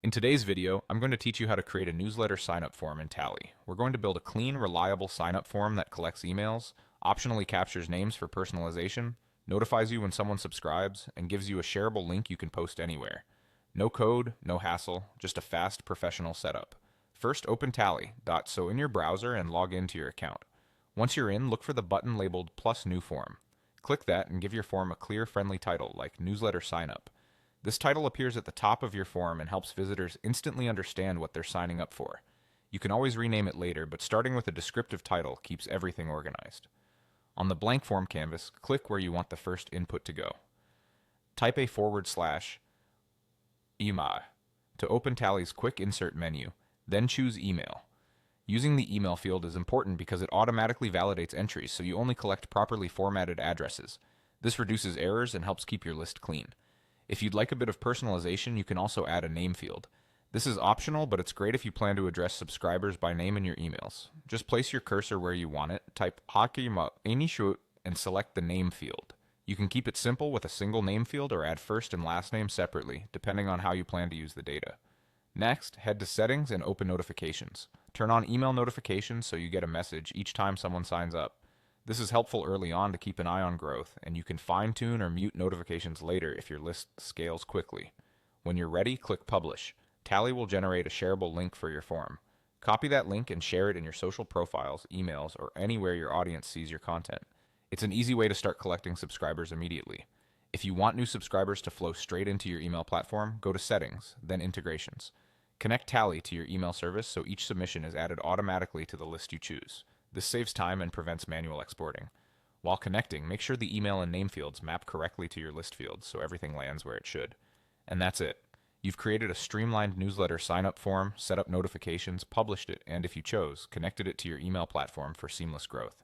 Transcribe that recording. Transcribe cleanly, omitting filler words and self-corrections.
In today's video, I'm going to teach you how to create a newsletter sign-up form in Tally. We're going to build a clean, reliable sign-up form that collects emails, optionally captures names for personalization, notifies you when someone subscribes, and gives you a shareable link you can post anywhere. No code, no hassle, just a fast, professional setup. First, open Tally.so in your browser and log into your account. Once you're in, look for the button labeled Plus New Form. Click that and give your form a clear, friendly title like Newsletter Sign-up. This title appears at the top of your form and helps visitors instantly understand what they're signing up for. You can always rename it later, but starting with a descriptive title keeps everything organized. On the blank form canvas, click where you want the first input to go. Type a /email to open Tally's quick insert menu, then choose email. Using the email field is important because it automatically validates entries, so you only collect properly formatted addresses. This reduces errors and helps keep your list clean. If you'd like a bit of personalization, you can also add a name field. This is optional, but it's great if you plan to address subscribers by name in your emails. Just place your cursor where you want it, type Hakima Inishut, and select the name field. You can keep it simple with a single name field or add first and last name separately, depending on how you plan to use the data. Next, head to Settings and open Notifications. Turn on email notifications so you get a message each time someone signs up. This is helpful early on to keep an eye on growth, and you can fine-tune or mute notifications later if your list scales quickly. When you're ready, click Publish. Tally will generate a shareable link for your form. Copy that link and share it in your social profiles, emails, or anywhere your audience sees your content. It's an easy way to start collecting subscribers immediately. If you want new subscribers to flow straight into your email platform, go to Settings, then Integrations. Connect Tally to your email service so each submission is added automatically to the list you choose. This saves time and prevents manual exporting. While connecting, make sure the email and name fields map correctly to your list fields so everything lands where it should. And that's it. You've created a streamlined newsletter sign-up form, set up notifications, published it, and if you chose, connected it to your email platform for seamless growth.